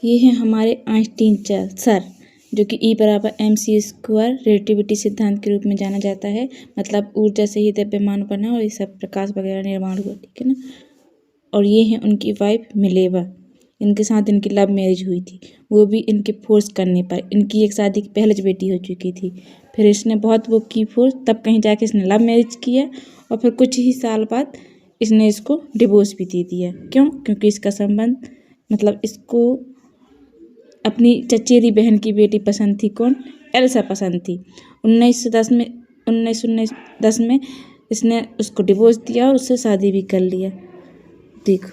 ये है हमारे आइंस्टीन सर, जो कि E=mc² रिलेटिविटी सिद्धांत के रूप में जाना जाता है। मतलब ऊर्जा से ही द्रव्यमान बना और ये सब प्रकाश वगैरह निर्माण हुआ, ठीक है ना। और ये है उनकी वाइफ मिलेवा, इनके साथ इनकी लव मैरिज हुई थी, वो भी इनके फोर्स करने पर। इनकी एक शादी की पहले बेटी हो चुकी थी, फिर इसने बहुत वो की फोर्स, तब कहीं जाके इसने लव मैरिज किया और फिर कुछ ही साल बाद इसने इसको डिवोर्स भी दे दिया। क्यों? क्योंकि इसका संबंध, मतलब इसको अपनी चचेरी बहन की बेटी पसंद थी। कौन? एल्सा पसंद थी। 1910 में इसने उसको डिवोर्स दिया और उससे शादी भी कर लिया। देखो,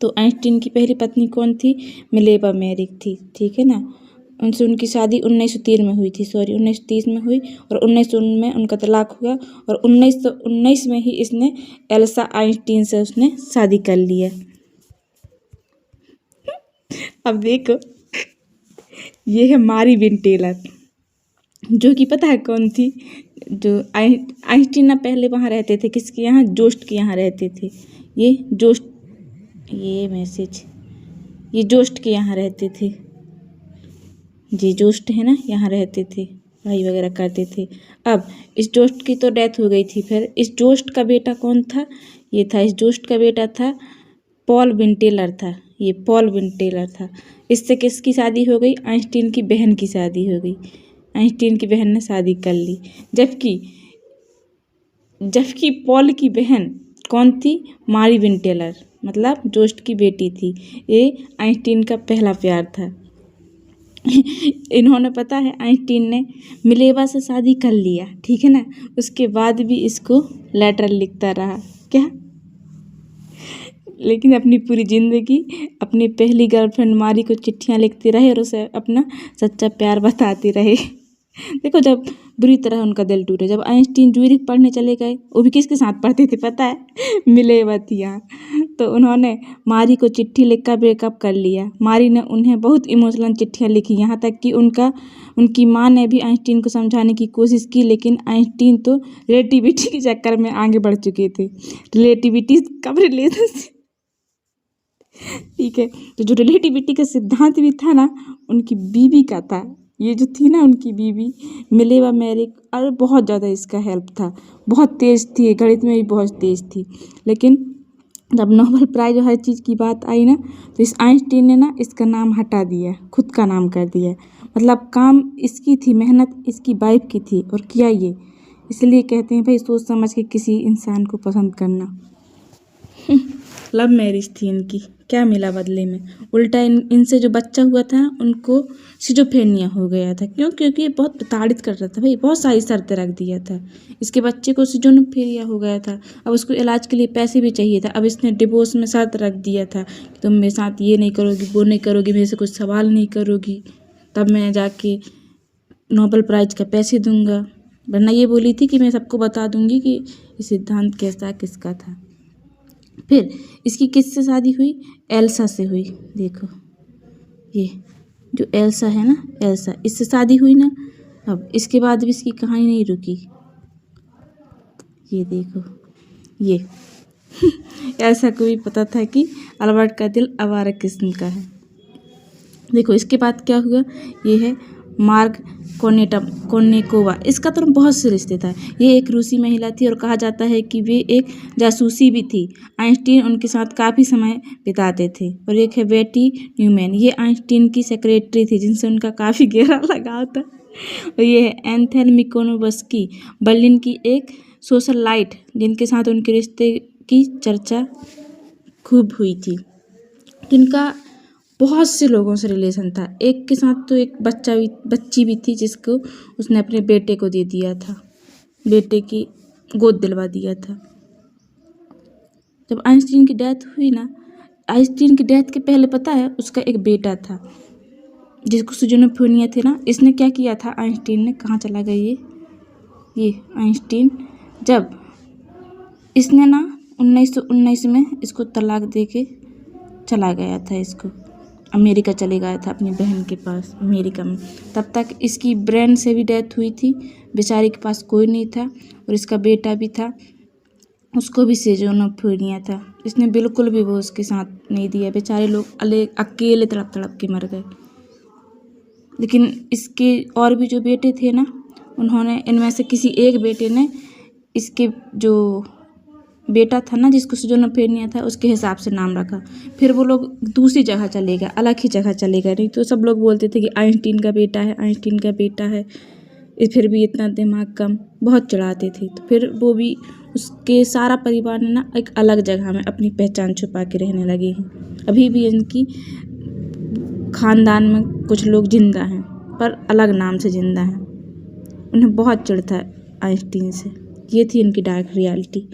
तो आइंस्टीन की पहली पत्नी कौन थी? मिलेवा मेरिक थी, ठीक है ना। उनसे उनकी शादी 1930 में हुई थी, 1930 में हुई और 1919 में उनका तलाक हुआ और 1919 में ही इसने एल्सा आइंस्टीन से उसने शादी कर लिया। अब देखो, ये है मारी विन टेलर, जो कि पता है कौन थी? जो आइंस्टीन ना पहले वहाँ रहते थे, किसके यहाँ? जोस्ट के यहाँ रहते थे। ये जोस्ट, ये मैसेज, ये जोस्ट के यहाँ रहते थे। जी जोस्ट है ना, यहाँ रहते थे, पढ़ाई वगैरह करते थे। अब इस जोस्ट की तो डेथ हो गई थी, फिर इस जोस्ट का बेटा कौन था? ये था, इस जोस्ट का बेटा था पॉल विन टेलर था, ये पॉल विन टेलर था। इससे किसकी शादी हो गई? आइंस्टीन की बहन की शादी हो गई। आइंस्टीन की बहन ने शादी कर ली, जबकि पॉल की बहन कौन थी? मारी विन टेलर, मतलब जोस्ट की बेटी थी। ये आइंस्टीन का पहला प्यार था। इन्होंने, पता है, आइंस्टीन ने मिलेवा से शादी कर लिया, ठीक है ना। उसके बाद भी इसको लेटर लिखता रहा, क्या? लेकिन अपनी पूरी जिंदगी अपनी पहली गर्लफ्रेंड मारी को चिट्ठियां लिखते रहे और उसे अपना सच्चा प्यार बताते रहे। देखो, जब बुरी तरह उनका दिल टूटे, जब आइंस्टीन ज्यूरिख पढ़ने चले गए, वो भी किसके साथ पढ़ते थे पता है? मिलेवा थी यहाँ। तो उन्होंने मारी को चिट्ठी लिखकर ब्रेकअप कर लिया। मारी ने उन्हें बहुत इमोशनल चिट्ठियाँ लिखी, यहाँ तक कि उनकी माँ ने भी आइंस्टीन को समझाने की कोशिश की, लेकिन आइंस्टीन तो रिलेटिविटी के चक्कर में आगे बढ़ चुके थे। रिलेटिविटी कब रिलेशन, ठीक है। तो जो रिलेटिविटी का सिद्धांत भी था ना, उनकी बीवी का था। ये जो थी ना उनकी बीवी मिलेवा मेरिक, और बहुत ज़्यादा इसका हेल्प था। बहुत तेज़ थी, गणित में भी बहुत तेज़ थी। लेकिन जब नोबेल प्राइज और हर चीज़ की बात आई ना, तो इस आइंस्टीन ने ना इसका नाम हटा दिया, खुद का नाम कर दिया। मतलब काम इसकी थी, मेहनत इसकी वाइफ की थी, और किया ये। इसलिए कहते हैं भाई, सोच समझ के किसी इंसान को पसंद करना। लव मैरिज थी इनकी, क्या मिला बदले में? उल्टा इनसे जो बच्चा हुआ था उनको सिजोफ्रेनिया हो गया था। क्यों? क्योंकि ये बहुत प्रताड़ित कर रहा था भाई, बहुत सारी शर्तें रख दिया था। इसके बच्चे को सिजोफ्रेनिया हो गया था। अब उसको इलाज के लिए पैसे भी चाहिए था। अब इसने डिवोर्स में शर्त रख दिया था कि तुम मेरे साथ ये नहीं करोगी, वो नहीं करोगी, मेरे से कुछ सवाल नहीं करोगी, तब मैं जाके नोबेल प्राइज का पैसे दूंगा। वरना ये बोली थी कि मैं सबको बता दूंगी कि ये सिद्धांत कैसा किसका था। फिर इसकी किससे शादी हुई? एल्सा से हुई। देखो, ये जो एल्सा है ना, एल्सा, इससे शादी हुई ना। अब इसके बाद भी इसकी कहानी नहीं रुकी। ये देखो, ये एल्सा को भी पता था कि अल्बर्ट का दिल आवारा किस्म का है। देखो, इसके बाद क्या हुआ? ये है मार्ग कोर्नेकोवा। इसका तो बहुत से रिश्ते था। ये एक रूसी महिला थी और कहा जाता है कि वे एक जासूसी भी थी। आइंस्टीन उनके साथ काफ़ी समय बिताते थे। और एक है बेटी न्यूमैन, ये आइंस्टीन की सेक्रेटरी थी, जिनसे उनका काफ़ी गहरा लगाव था। और ये है एंथेल मिकोनोवस्की, बर्लिन की एक सोशलाइट, जिनके साथ उनके रिश्ते की चर्चा खूब हुई थी। जिनका बहुत से लोगों से रिलेशन था। एक के साथ तो एक बच्ची भी थी, जिसको उसने अपने बेटे को दे दिया था, बेटे की गोद दिलवा दिया था। जब आइंस्टीन की डेथ हुई ना, आइंस्टीन की डेथ के पहले पता है उसका एक बेटा था, जिसको सिजोफ्रेनिया थी ना। इसने क्या किया था? आइंस्टीन ने, कहाँ चला गया ये आइंस्टीन, जब इसने ना 1919 में इसको तलाक दे के चला गया था, इसको अमेरिका चले गया था अपनी बहन के पास अमेरिका में। तब तक इसकी ब्रेन से भी डेथ हुई थी, बेचारी के पास कोई नहीं था, और इसका बेटा भी था। उसको भी सिजोफ्रेनिया था। इसने बिल्कुल भी वो उसके साथ नहीं दिया, बेचारे लोग अकेले तड़प तड़प के मर गए। लेकिन इसके और भी जो बेटे थे ना, उन्होंने इनमें से किसी एक बेटे ने इसके जो बेटा था ना जिसको सिजोफ्रेनिया था उसके हिसाब से नाम रखा। फिर वो लोग दूसरी जगह चले गए, अलग ही जगह चले गए। नहीं तो सब लोग बोलते थे कि आइंस्टीन का बेटा है, आइंस्टीन का बेटा है, फिर भी इतना दिमाग कम, बहुत चिढ़ाते थे। तो फिर वो भी उसके सारा परिवार ने ना एक अलग जगह में अपनी पहचान छुपा के रहने लगे हैं। अभी भी इनकी खानदान में कुछ लोग जिंदा हैं पर अलग नाम से जिंदा हैं। उन्हें बहुत चिढ़ था आइंस्टीन से। ये थी इनकी डार्क रियलिटी।